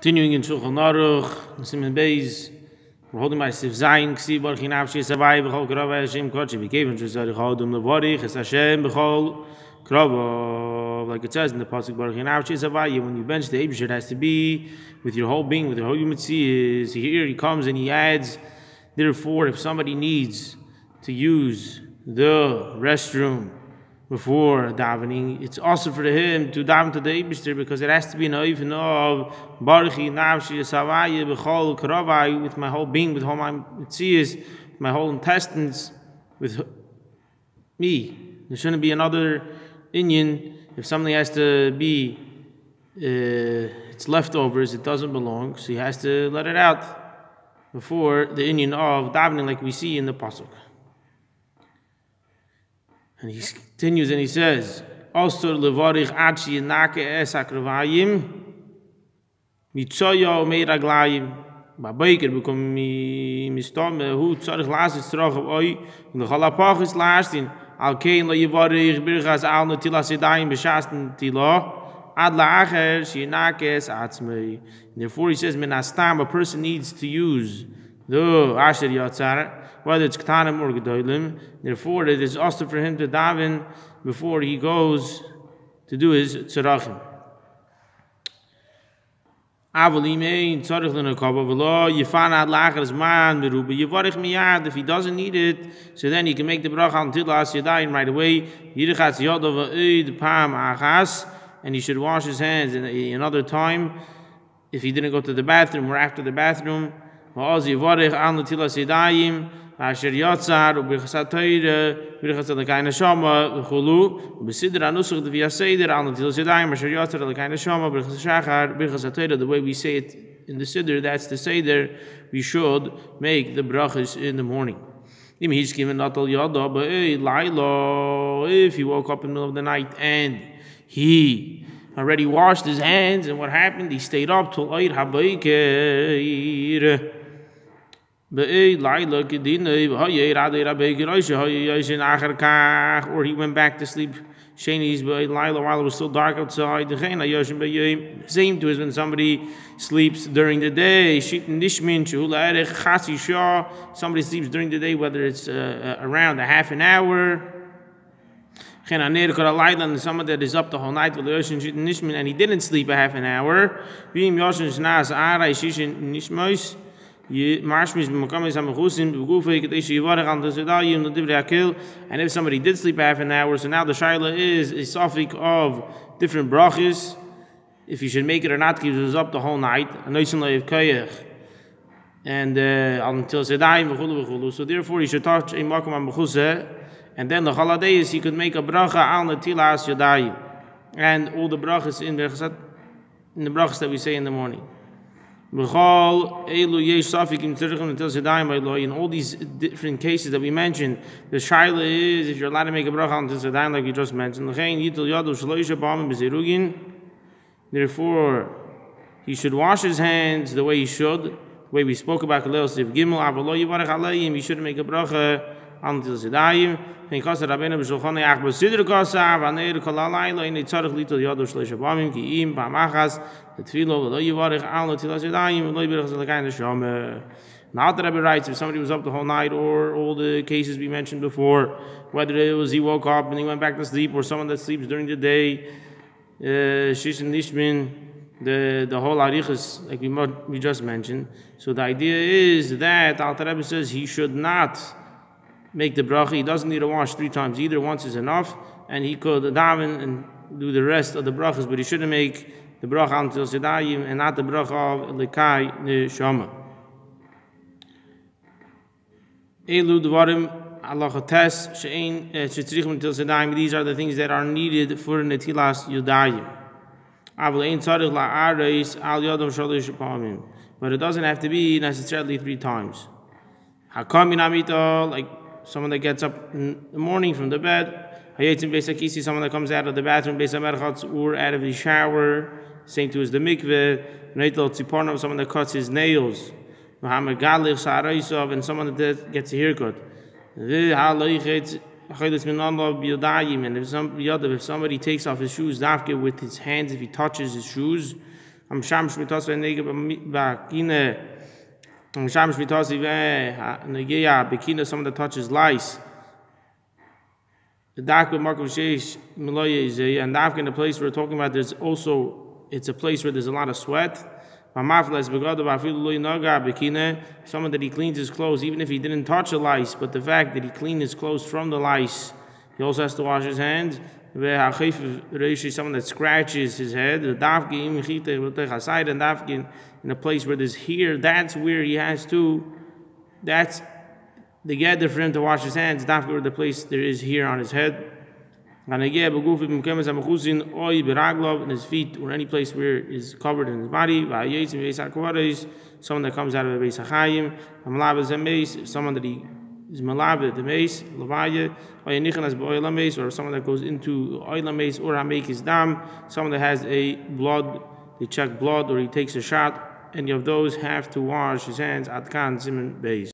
Continuing in Shulchan Aruch, Simon Beis, we're holding by Zayin, Ksi, Bרכי, Nafshי, שווי, B'chol Krova, Hashem, Kodesh, V'kevan, Shecharichim, Lebרך, Es Hashem, B'chol Krova. Like it says in the pasuk, Bרכי, Nafshי, שווי, when you bench the Eibusher, it has to be with your whole being, with your whole human is. Here he comes and he adds, therefore, if somebody needs to use the restroom before davening, it's also for him to daven to the Eibusher because it has to be an oifen of Bרכי, Nafshי, שווי, B'chol Krova, with my whole being, with all my mitzias, my whole intestines, with me. There shouldn't be another Inyan. If something has to be it's leftovers, it doesn't belong, so he has to let it out before the Inyan of davening, like we see in the pasuk. And he continues and he says, also levarich achi nake es akravayim mitzoyo meiraglayim babayker bekom mistome hu tzarich lasis trach of oi und the chalapach is lastin al kein lo yevarich birchas al netilas yedayim b'shastin tila ad la'acher shi nake es atzmei. Therefore he says, menastam, a person needs to use the asher yatzar, whether it's ktanim or gedolim. Therefore, it is also for him to daven before he goes to do his tzarachim. If he doesn't need it, so then he can make the bracha on netilas yadayim right away. And he should wash his hands another time if he didn't go to the bathroom or after the bathroom. Asher yatzar u'birchas ha'toyre birchas ha'lekai neshama v'chulu u'besidra nusach d'viyah seder al netilas yadayim asher yatzar ha'lekai neshama birchas ha'shachar birchas ha'toyre. The way we say it in the siddur, that's the seder we should make the brachas in the morning. If he woke up in the middle of the night and he already washed his hands, and what happened? He stayed up till Eid HaBoker. Or he went back to sleep while it was still dark outside. Same to as when somebody sleeps during the day. Somebody sleeps during the day, whether it's around a half an hour. And someone that is up the whole night and he didn't sleep a half an hour. And if somebody did sleep half an hour, so now the shaila is a suffix of different brachas, if he should make it or not, because he was up the whole night, and until sedayim, so therefore he should touch a makom on, and then the holiday is he could make a bracha al netilas yadayim, and all the brachas in the brachas that we say in the morning. In all these different cases that we mentioned, the shaila is if you're allowed to make a bracha on tzedayim, like you just mentioned. Therefore, he should wash his hands the way he should, the way we spoke about Sif Gimel. He shouldn't make a bracha on tzedayim. He now the Rebbe writes, if somebody was up the whole night, or all the cases we mentioned before, whether it was he woke up and he went back to sleep, or someone that sleeps during the day, shish and nishmin, the whole arichas, like we just mentioned. So the idea is that the Rebbe says he should not make the bracha. He doesn't need to wash 3 times either. Once is enough, and he could daven and do the rest of the brachas, but he shouldn't make the bracha until sedayim and not the bracha of lekai neshama. Elu dvarim alachates she'ein shetzichim until sedayim. These are the things that are needed for netilas yadayim. Avol ein tzarich la'areis al yadam shalish pamim. But it doesn't have to be necessarily 3 times. Hakam minamita, like someone that gets up in the morning from the bed. Someone that comes out of the bathroom, or out of the shower, same to as the mikveh. Someone that cuts his nails, and someone that gets a haircut. And if somebody takes off his shoes, with his hands, if he touches his shoes, Sham Shmitas Venega Bakine, Sham Shmitas Negea Bekina, someone that touches lice. The dark with Mark of Sheish Miloye is and in the place we're talking about, it's a place where there's a lot of sweat. Someone that he cleans his clothes, even if he didn't touch a lice, but the fact that he cleaned his clothes from the lice, he also has to wash his hands. Someone that scratches his head, in a place where there's hair, that's where he has to, that's the gather for him to wash his hands, where the place there is hair on his head. In his feet, or any place where it is covered in his body. Someone that comes out of a beis hachayim, someone that he is malav at the mace, or someone that goes into oil mace, or hamek his dam, someone that has a blood, they check blood, or he takes a shot. Any of those have to wash his hands. Adkan Siman Beis.